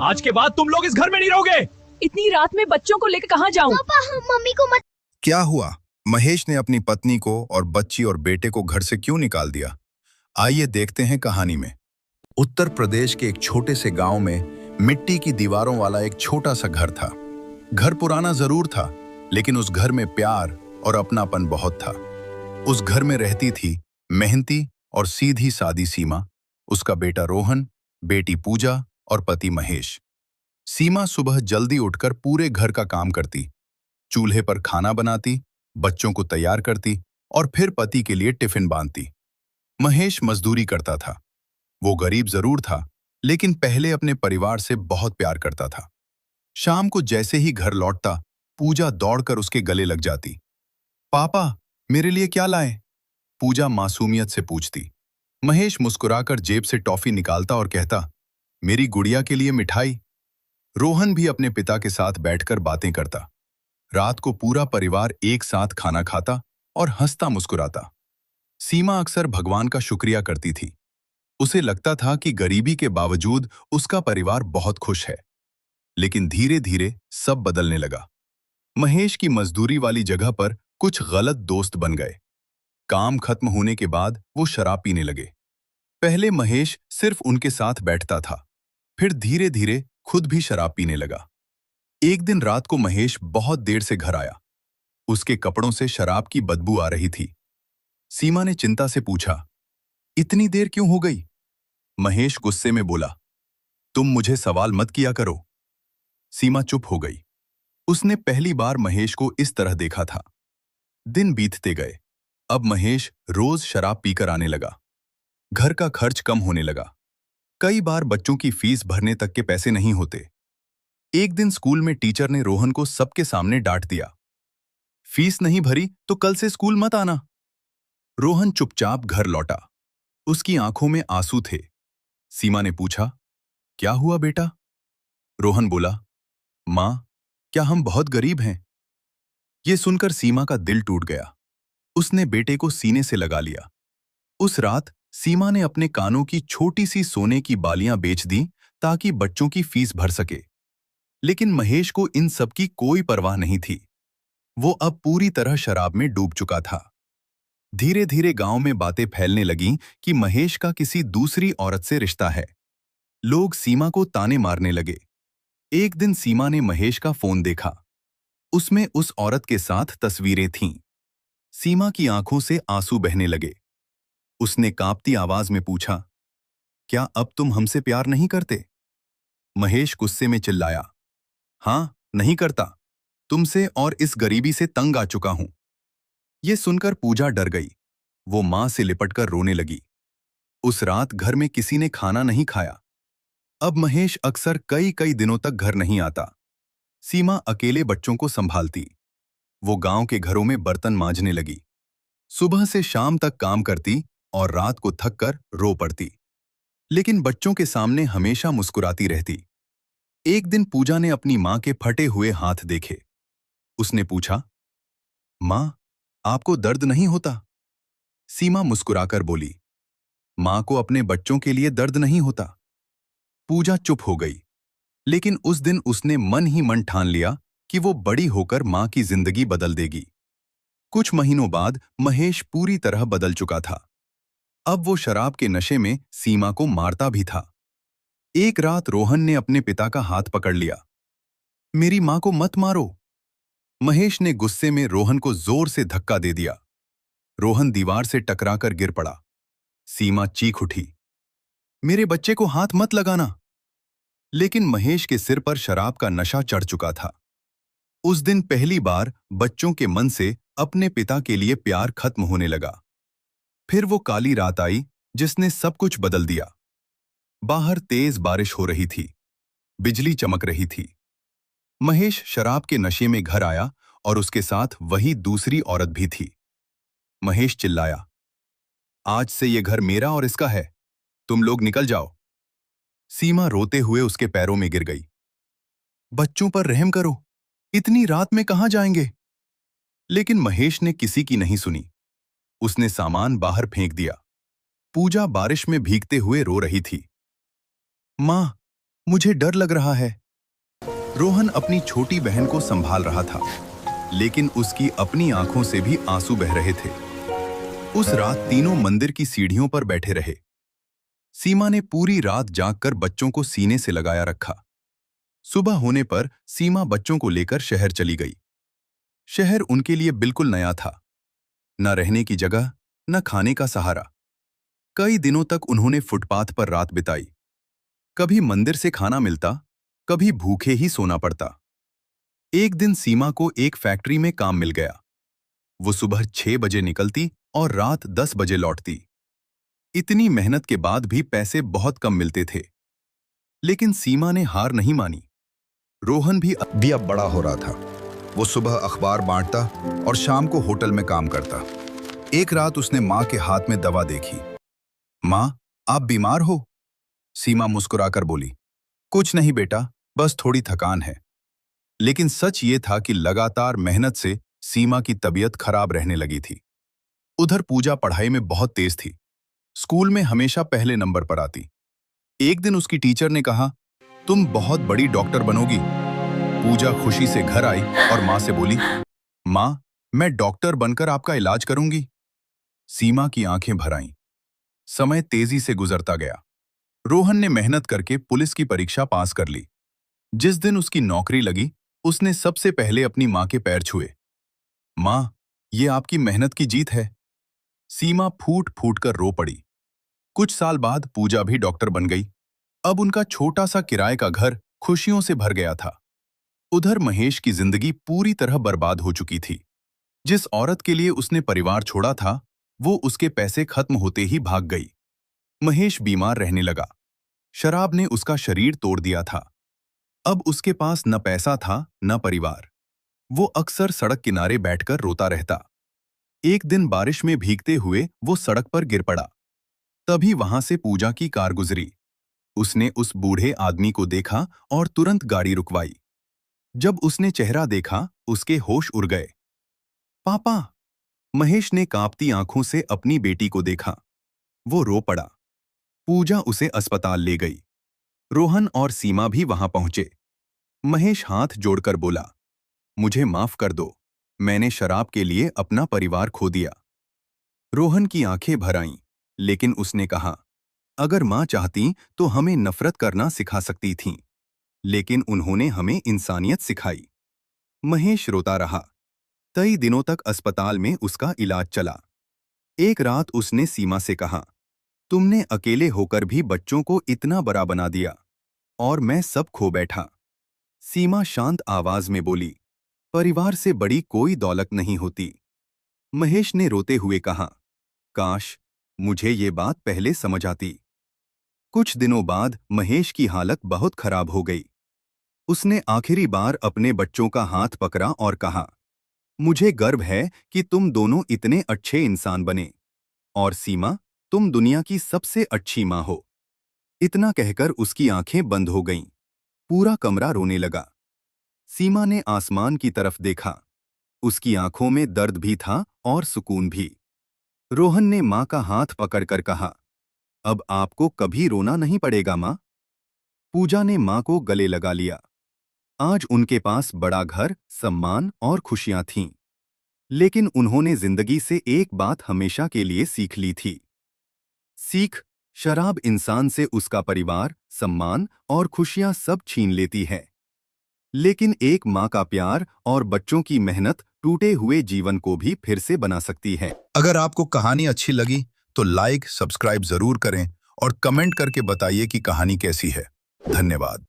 आज के बाद तुम लोग इस घर में नहीं रहोगे। इतनी रात में बच्चों को लेकर कहाँ जाऊँ? पापा, मम्मी को मत। क्या हुआ? महेश ने अपनी पत्नी को और बच्ची और बेटे को घर से क्यों निकाल दिया? आइए देखते हैं कहानी में। उत्तर प्रदेश के एक छोटे से गांव में मिट्टी की दीवारों वाला एक छोटा सा घर था। घर पुराना जरूर था, लेकिन उस घर में प्यार और अपनापन बहुत था। उस घर में रहती थी मेहनती और सीधी सादी सीमा, उसका बेटा रोहन, बेटी पूजा और पति महेश। सीमा सुबह जल्दी उठकर पूरे घर का काम करती, चूल्हे पर खाना बनाती, बच्चों को तैयार करती और फिर पति के लिए टिफिन बांधती। महेश मजदूरी करता था। वो गरीब जरूर था, लेकिन पहले अपने परिवार से बहुत प्यार करता था। शाम को जैसे ही घर लौटता, पूजा दौड़कर उसके गले लग जाती। पापा, मेरे लिए क्या लाए? पूजा मासूमियत से पूछती। महेश मुस्कुराकर जेब से टॉफी निकालता और कहता, मेरी गुड़िया के लिए मिठाई। रोहन भी अपने पिता के साथ बैठकर बातें करता। रात को पूरा परिवार एक साथ खाना खाता और हंसता मुस्कुराता। सीमा अक्सर भगवान का शुक्रिया करती थी। उसे लगता था कि गरीबी के बावजूद उसका परिवार बहुत खुश है। लेकिन धीरे धीरे सब बदलने लगा। महेश की मजदूरी वाली जगह पर कुछ गलत दोस्त बन गए। काम खत्म होने के बाद वो शराब पीने लगे। पहले महेश सिर्फ उनके साथ बैठता था, फिर धीरे धीरे खुद भी शराब पीने लगा। एक दिन रात को महेश बहुत देर से घर आया। उसके कपड़ों से शराब की बदबू आ रही थी। सीमा ने चिंता से पूछा, इतनी देर क्यों हो गई? महेश गुस्से में बोला, तुम मुझे सवाल मत किया करो। सीमा चुप हो गई। उसने पहली बार महेश को इस तरह देखा था। दिन बीतते गए। अब महेश रोज शराब पीकर आने लगा। घर का खर्च कम होने लगा। कई बार बच्चों की फीस भरने तक के पैसे नहीं होते। एक दिन स्कूल में टीचर ने रोहन को सबके सामने डांट दिया, फीस नहीं भरी तो कल से स्कूल मत आना। रोहन चुपचाप घर लौटा। उसकी आंखों में आंसू थे। सीमा ने पूछा, क्या हुआ बेटा? रोहन बोला, मां, क्या हम बहुत गरीब हैं? ये सुनकर सीमा का दिल टूट गया। उसने बेटे को सीने से लगा लिया। उस रात सीमा ने अपने कानों की छोटी सी सोने की बालियां बेच दी ताकि बच्चों की फीस भर सके। लेकिन महेश को इन सब की कोई परवाह नहीं थी। वो अब पूरी तरह शराब में डूब चुका था। धीरे धीरे गांव में बातें फैलने लगीं कि महेश का किसी दूसरी औरत से रिश्ता है। लोग सीमा को ताने मारने लगे। एक दिन सीमा ने महेश का फोन देखा। उसमें उस औरत के साथ तस्वीरें थीं। सीमा की आंखों से आंसू बहने लगे। उसने कांपती आवाज में पूछा, क्या अब तुम हमसे प्यार नहीं करते? महेश गुस्से में चिल्लाया, हां, नहीं करता। तुमसे और इस गरीबी से तंग आ चुका हूं। ये सुनकर पूजा डर गई। वो मां से लिपटकर रोने लगी। उस रात घर में किसी ने खाना नहीं खाया। अब महेश अक्सर कई कई दिनों तक घर नहीं आता। सीमा अकेले बच्चों को संभालती। वो गांव के घरों में बर्तन मांजने लगी। सुबह से शाम तक काम करती और रात को थककर रो पड़ती। लेकिन बच्चों के सामने हमेशा मुस्कुराती रहती। एक दिन पूजा ने अपनी मां के फटे हुए हाथ देखे। उसने पूछा, मां, आपको दर्द नहीं होता? सीमा मुस्कुराकर बोली, मां को अपने बच्चों के लिए दर्द नहीं होता। पूजा चुप हो गई। लेकिन उस दिन उसने मन ही मन ठान लिया कि वो बड़ी होकर मां की जिंदगी बदल देगी। कुछ महीनों बाद महेश पूरी तरह बदल चुका था। अब वो शराब के नशे में सीमा को मारता भी था। एक रात रोहन ने अपने पिता का हाथ पकड़ लिया। मेरी मां को मत मारो। महेश ने गुस्से में रोहन को जोर से धक्का दे दिया। रोहन दीवार से टकराकर गिर पड़ा। सीमा चीख उठी, मेरे बच्चे को हाथ मत लगाना। लेकिन महेश के सिर पर शराब का नशा चढ़ चुका था। उस दिन पहली बार बच्चों के मन से अपने पिता के लिए प्यार खत्म होने लगा। फिर वो काली रात आई जिसने सब कुछ बदल दिया। बाहर तेज बारिश हो रही थी। बिजली चमक रही थी। महेश शराब के नशे में घर आया और उसके साथ वही दूसरी औरत भी थी। महेश चिल्लाया, आज से ये घर मेरा और इसका है। तुम लोग निकल जाओ। सीमा रोते हुए उसके पैरों में गिर गई। बच्चों पर रहम करो, इतनी रात में कहां जाएंगे? लेकिन महेश ने किसी की नहीं सुनी। उसने सामान बाहर फेंक दिया। पूजा बारिश में भीगते हुए रो रही थी। मां, मुझे डर लग रहा है। रोहन अपनी छोटी बहन को संभाल रहा था, लेकिन उसकी अपनी आंखों से भी आंसू बह रहे थे। उस रात तीनों मंदिर की सीढ़ियों पर बैठे रहे। सीमा ने पूरी रात जागकर बच्चों को सीने से लगाया रखा। सुबह होने पर सीमा बच्चों को लेकर शहर चली गई। शहर उनके लिए बिल्कुल नया था, न रहने की जगह, न खाने का सहारा। कई दिनों तक उन्होंने फुटपाथ पर रात बिताई। कभी मंदिर से खाना मिलता, कभी भूखे ही सोना पड़ता। एक दिन सीमा को एक फैक्ट्री में काम मिल गया। वो सुबह 6 बजे निकलती और रात 10 बजे लौटती। इतनी मेहनत के बाद भी पैसे बहुत कम मिलते थे, लेकिन सीमा ने हार नहीं मानी। रोहन भी अब बड़ा हो रहा था। वो सुबह अखबार बांटता और शाम को होटल में काम करता। एक रात उसने माँ के हाथ में दवा देखी। माँ, आप बीमार हो? सीमा मुस्कुराकर बोली, कुछ नहीं बेटा, बस थोड़ी थकान है। लेकिन सच ये था कि लगातार मेहनत से सीमा की तबीयत खराब रहने लगी थी। उधर पूजा पढ़ाई में बहुत तेज थी। स्कूल में हमेशा पहले नंबर पर आती। एक दिन उसकी टीचर ने कहा, तुम बहुत बड़ी डॉक्टर बनोगी। पूजा खुशी से घर आई और माँ से बोली, माँ, मैं डॉक्टर बनकर आपका इलाज करूंगी। सीमा की आंखें भर आईं। समय तेजी से गुजरता गया। रोहन ने मेहनत करके पुलिस की परीक्षा पास कर ली। जिस दिन उसकी नौकरी लगी, उसने सबसे पहले अपनी माँ के पैर छुए। माँ, ये आपकी मेहनत की जीत है। सीमा फूट फूट कर रो पड़ी। कुछ साल बाद पूजा भी डॉक्टर बन गई। अब उनका छोटा सा किराए का घर खुशियों से भर गया था। उधर महेश की जिंदगी पूरी तरह बर्बाद हो चुकी थी। जिस औरत के लिए उसने परिवार छोड़ा था, वो उसके पैसे खत्म होते ही भाग गई। महेश बीमार रहने लगा। शराब ने उसका शरीर तोड़ दिया था। अब उसके पास न पैसा था, न परिवार। वो अक्सर सड़क किनारे बैठकर रोता रहता। एक दिन बारिश में भीगते हुए वो सड़क पर गिर पड़ा। तभी वहां से पूजा की कार गुजरी। उसने उस बूढ़े आदमी को देखा और तुरंत गाड़ी रुकवाई। जब उसने चेहरा देखा, उसके होश उड़ गए। पापा! महेश ने कांपती आंखों से अपनी बेटी को देखा। वो रो पड़ा। पूजा उसे अस्पताल ले गई। रोहन और सीमा भी वहां पहुंचे। महेश हाथ जोड़कर बोला, मुझे माफ कर दो, मैंने शराब के लिए अपना परिवार खो दिया। रोहन की आंखें भर आईं, लेकिन उसने कहा, अगर मां चाहती तो हमें नफरत करना सिखा सकती थीं, लेकिन उन्होंने हमें इंसानियत सिखाई। महेश रोता रहा। कई दिनों तक अस्पताल में उसका इलाज चला। एक रात उसने सीमा से कहा, तुमने अकेले होकर भी बच्चों को इतना बड़ा बना दिया, और मैं सब खो बैठा। सीमा शांत आवाज में बोली, परिवार से बड़ी कोई दौलत नहीं होती। महेश ने रोते हुए कहा, काश मुझे ये बात पहले समझ आती। कुछ दिनों बाद महेश की हालत बहुत खराब हो गई। उसने आखिरी बार अपने बच्चों का हाथ पकड़ा और कहा, मुझे गर्व है कि तुम दोनों इतने अच्छे इंसान बने, और सीमा, तुम दुनिया की सबसे अच्छी माँ हो। इतना कहकर उसकी आंखें बंद हो गईं। पूरा कमरा रोने लगा। सीमा ने आसमान की तरफ देखा। उसकी आंखों में दर्द भी था और सुकून भी। रोहन ने माँ का हाथ पकड़कर कहा, अब आपको कभी रोना नहीं पड़ेगा माँ। पूजा ने माँ को गले लगा लिया। आज उनके पास बड़ा घर, सम्मान और खुशियां थीं। लेकिन उन्होंने जिंदगी से एक बात हमेशा के लिए सीख ली थी। सीख, शराब इंसान से उसका परिवार, सम्मान और खुशियां सब छीन लेती है। लेकिन एक माँ का प्यार और बच्चों की मेहनत टूटे हुए जीवन को भी फिर से बना सकती है। अगर आपको कहानी अच्छी लगी तो लाइक, सब्सक्राइब जरूर करें और कमेंट करके बताइए कि कहानी कैसी है। धन्यवाद।